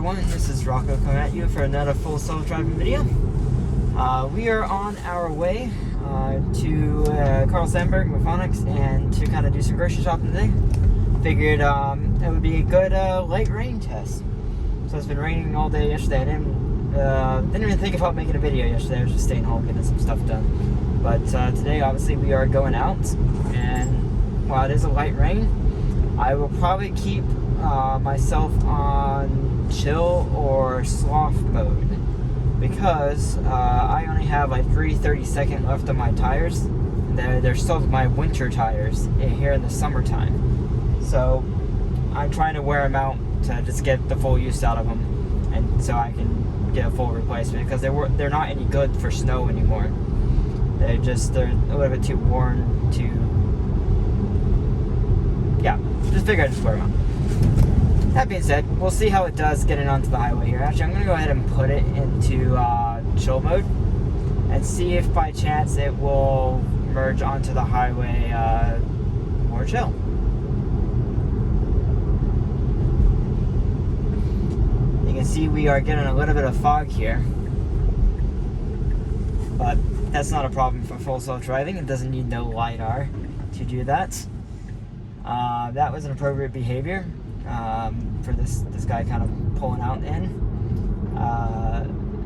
everyone, this is Rocco coming at you for another full self-driving video. We are on our way to Carl Sandburg Mechanics and to kind of do some grocery shopping today. Figured it would be a good light rain test. So it's been raining all day yesterday. I didn't even think about making a video yesterday. I was just staying home getting some stuff done. But today obviously we are going out, and while it is a light rain, I will probably keep myself on chill or sloth mode because I only have like 30 seconds left on my tires. They're still my winter tires here in the summertime, so I'm trying to wear them out to just get the full use out of them, and so I can get a full replacement because they're not any good for snow anymore. They're a little bit too worn to. Yeah, just figure I'd just wear them out. That being said, we'll see how it does getting onto the highway here. Actually, I'm going to go ahead and put it into chill mode and see if by chance it will merge onto the highway more chill. You can see we are getting a little bit of fog here, but that's not a problem for full self-driving. It doesn't need no LiDAR to do that. That was an appropriate behavior for this guy kind of pulling out in.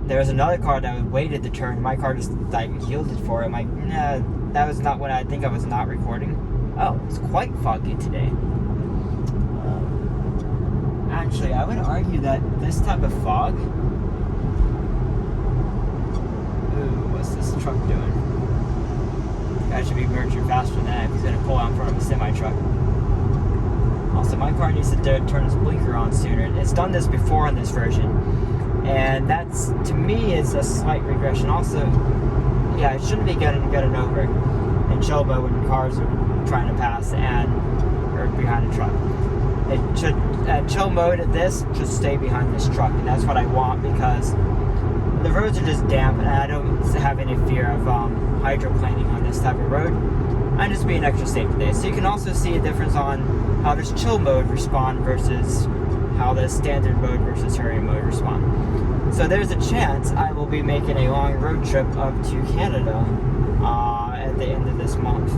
There was another car that waited to turn. My car just like yielded for it. I'm like, nah, that was not what I think I was not recording. Oh, it's quite foggy today. Actually, I would argue that this type of fog. Ooh, what's this truck doing? Guy should be merging faster than that if he's gonna pull out in front of a semi truck. Also, my car needs to turn its blinker on sooner. It's done this before on this version, and that's, to me, is a slight regression. Also, yeah, it shouldn't be getting over in chill mode when cars are trying to pass or behind a truck. It should, at chill mode, this should stay behind this truck, and that's what I want because the roads are just damp, and I don't have any fear of hydroplaning on this type of road. I'm just being extra safe today. So you can also see a difference on how does chill mode respond versus how does standard mode versus hurry mode respond. So there's a chance I will be making a long road trip up to Canada at the end of this month.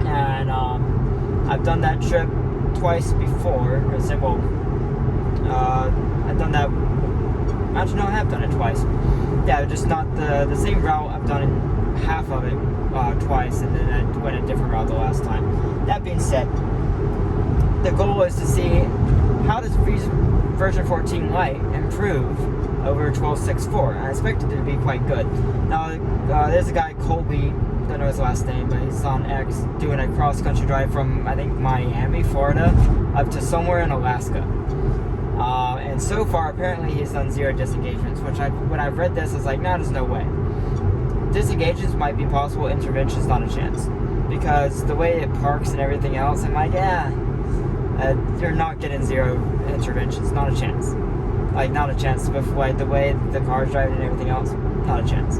And I've done that trip twice before. I've done that. Actually, no, I have done it twice. Yeah, just not the same route. I've done half of it twice, and then I went a different route the last time. That being said, the goal is to see how does version 14 Lite improve over 12.6.4. I expect it to be quite good. Now, there's a guy, Colby, I don't know his last name, but he's on X, doing a cross-country drive from, I think, Miami, Florida, up to somewhere in Alaska. And so far, apparently, he's done 0 disengagements, which when I read this, I was like, nah, there's no way. Disengagements might be possible, interventions, not a chance. Because the way it parks and everything else, I'm like, yeah, you're not getting 0 interventions, not a chance. Like, not a chance with like the way the car's driving and everything else, not a chance.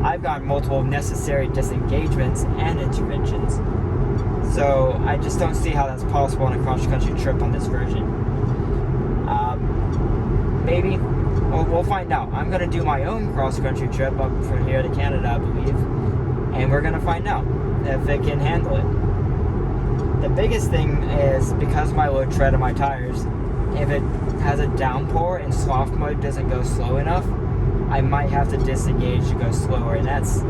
I've got multiple necessary disengagements and interventions. So I just don't see how that's possible on a cross-country trip on this version. Maybe. We'll find out. I'm going to do my own cross-country trip up from here to Canada, I believe. And we're going to find out if it can handle it. The biggest thing is, because of my low tread on my tires, if it has a downpour and sloth mode doesn't go slow enough, I might have to disengage to go slower. And that's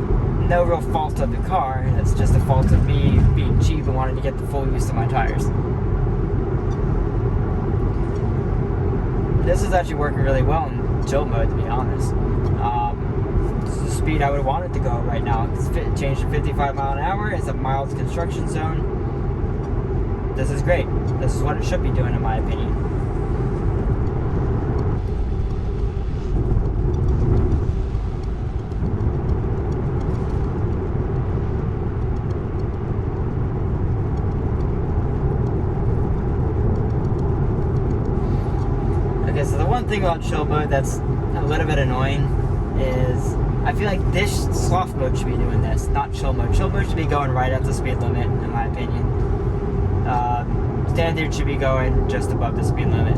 no real fault of the car. It's just a fault of me being cheap and wanting to get the full use of my tires. This is actually working really well in chill mode, to be honest. This is the speed I would want it to go right now. It's changed to 55 miles an hour. It's a mild construction zone. This is great. This is what it should be doing, in my opinion. Okay, so the one thing about chill mode that's a little bit annoying is I feel like this sloth mode should be doing this, not chill mode. Chill mode should be going right at the speed limit, in my opinion. Standard should be going just above the speed limit.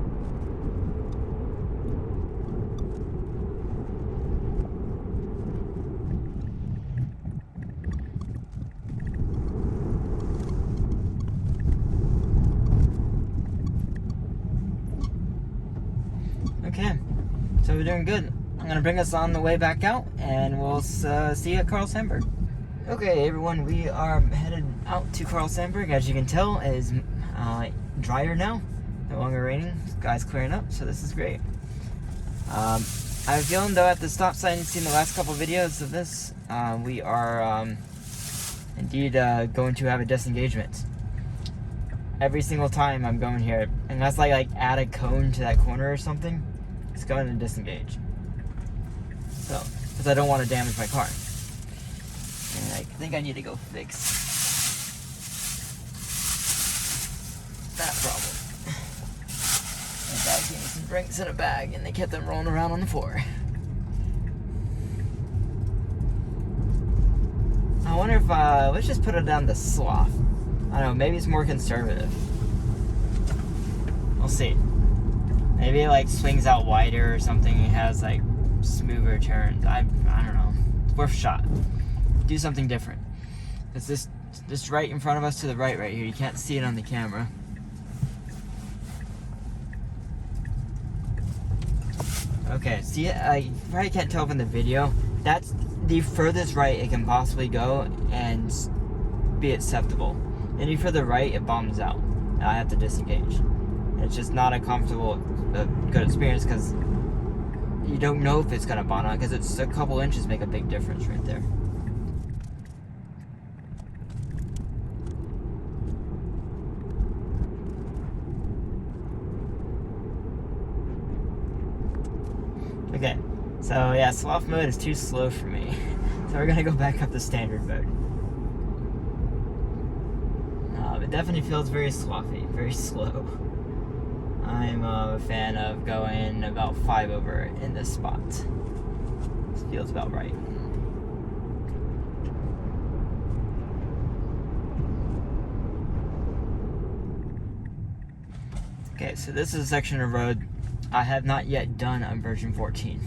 So we're doing good. I'm gonna bring us on the way back out, and we'll see you at Carl Sandburg. Okay, everyone, we are headed out to Carl Sandburg. As you can tell, it is drier now. No longer raining. The sky's clearing up, so this is great. I have a feeling, though, at the stop sign you've seen the last couple videos of this, we are indeed going to have a disengagement. Every single time I'm going here, unless I like add a cone to that corner or something, it's going to disengage. So, because I don't want to damage my car. And I think I need to go fix that problem. My dad gave me some drinks in a bag and they kept them rolling around on the floor. I wonder if, let's just put it down to sloth. I don't know, maybe it's more conservative. We'll see. Maybe it like swings out wider or something. It has like smoother turns. I don't know. It's worth a shot. Do something different. It's this right in front of us to the right here. You can't see it on the camera. Okay, see it? You probably can't tell from the video. That's the furthest right it can possibly go and be acceptable. Any further right, it bombs out. And I have to disengage. It's just not a comfortable, good experience because you don't know if it's going to bomb out because it's a couple inches make a big difference right there. Okay, so yeah, sloth mode is too slow for me. So we're going to go back up to standard mode. It definitely feels very slothy, very slow. I'm a fan of going about 5 over in this spot. This feels about right. Okay, so this is a section of road I have not yet done on version 14.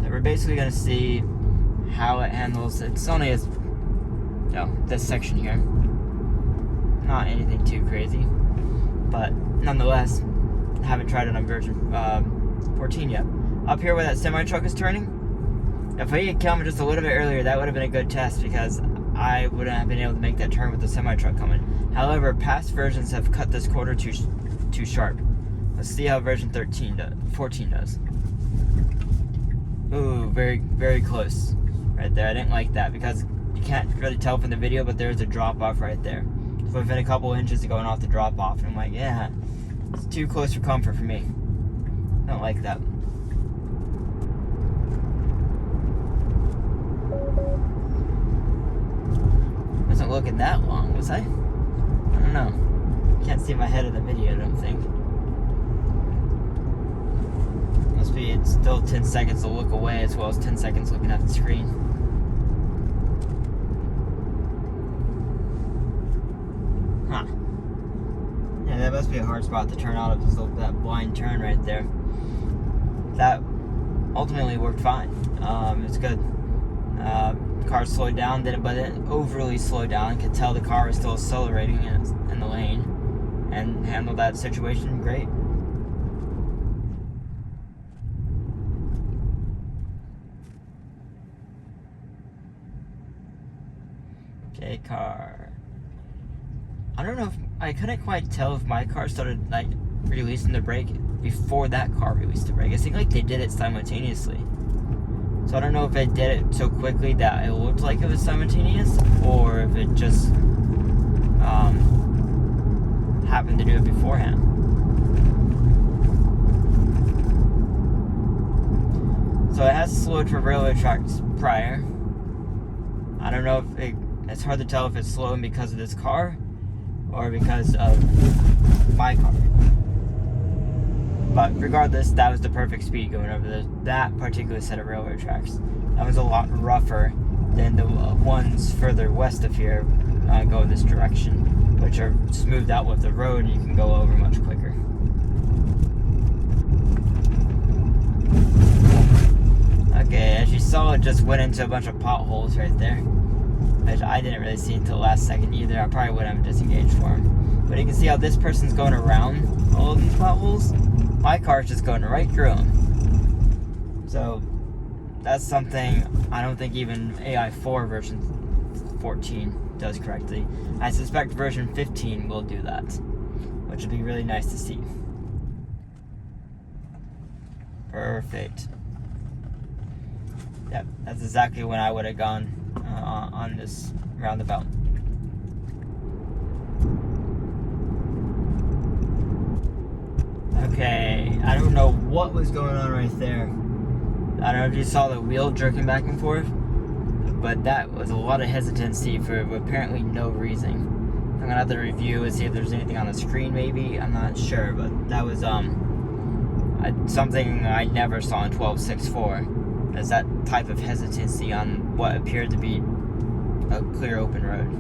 So we're basically going to see how it handles. It's only this section here. Not anything too crazy, but nonetheless, I haven't tried it on version 14 yet. Up here where that semi-truck is turning, if we had come just a little bit earlier, that would have been a good test because I wouldn't have been able to make that turn with the semi-truck coming. However, past versions have cut this corner too sharp. Let's see how version 14 does. Ooh, very, very close right there. I didn't like that because you can't really tell from the video, but there's a drop-off right there. So within a couple inches of going off the drop-off, and I'm like, yeah, it's too close for comfort for me. Don't like that. Wasn't looking that long, was I? I don't know. Can't see my head in the video, I don't think. Must be, it's still 10 seconds to look away as well as 10 seconds looking at the screen. Huh. Yeah, that must be a hard spot to turn out of that blind turn right there. That ultimately worked fine. It's good. Car slowed down, but it didn't overly slow down. You could tell the car was still accelerating in the lane and handled that situation great. Okay, car. I don't know if I couldn't quite tell if my car started like releasing the brake before that car released the brake. I think like they did it simultaneously. So I don't know if it did it so quickly that it looked like it was simultaneous, or if it just happened to do it beforehand. So it has slowed for railroad tracks prior. I don't know if it's hard to tell if it's slowing because of this car or because of my car. But regardless, that was the perfect speed going over that particular set of railroad tracks. That was a lot rougher than the ones further west of here go this direction, which are smoothed out with the road and you can go over much quicker. Okay, as you saw, it just went into a bunch of potholes right there, which I didn't really see until the last second either. I probably wouldn't have disengaged for him. But you can see how this person's going around all of these potholes. My car's just going right through them. So that's something I don't think even AI4 version 14 does correctly. I suspect version 15 will do that, which would be really nice to see. Perfect. Yep, that's exactly when I would have gone on this roundabout. Okay, I don't know what was going on right there. I don't know if you saw the wheel jerking back and forth, but that was a lot of hesitancy for apparently no reason. I'm gonna have to review and see if there's anything on the screen maybe, I'm not sure, but that was something I never saw in 12.6.4, is that type of hesitancy on what appeared to be a clear open road.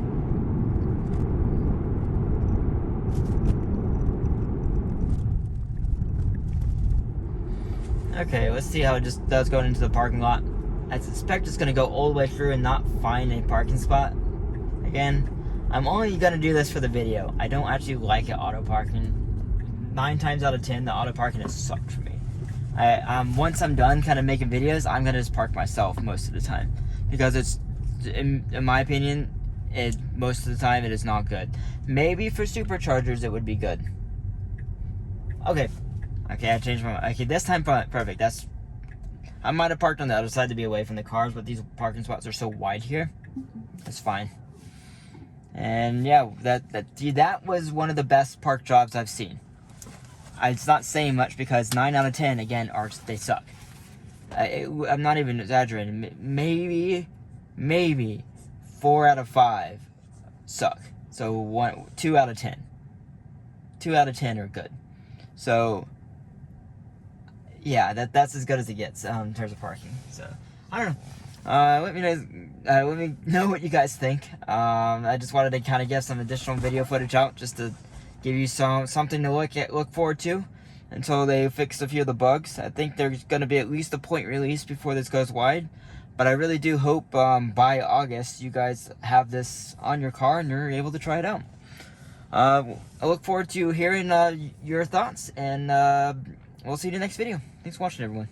Okay, let's see how it just does going into the parking lot. I suspect it's gonna go all the way through and not find a parking spot. Again, I'm only gonna do this for the video. I don't actually like it auto parking. 9 times out of 10, the auto parking has sucked for me. Once I'm done kind of making videos, I'm gonna just park myself most of the time, because it's, in my opinion, most of the time it is not good. Maybe for superchargers it would be good. Okay, I changed my mind. Okay, this time perfect. I might have parked on the other side to be away from the cars, but these parking spots are so wide here. That's fine. And yeah, that was one of the best park jobs I've seen. It's not saying much because 9 out of 10 again they suck. I'm not even exaggerating. Maybe 4 out of 5 suck. So 2 out of 10. 2 out of 10 are good. So yeah, that's as good as it gets in terms of parking. So I don't know. Let me know what you guys think. I just wanted to kind of get some additional video footage out just to give you something to look forward to until they fix a few of the bugs. I think there's going to be at least a point release before this goes wide, but I really do hope by August you guys have this on your car and you're able to try it out. I look forward to hearing your thoughts, and we'll see you in the next video. Thanks for watching, everyone.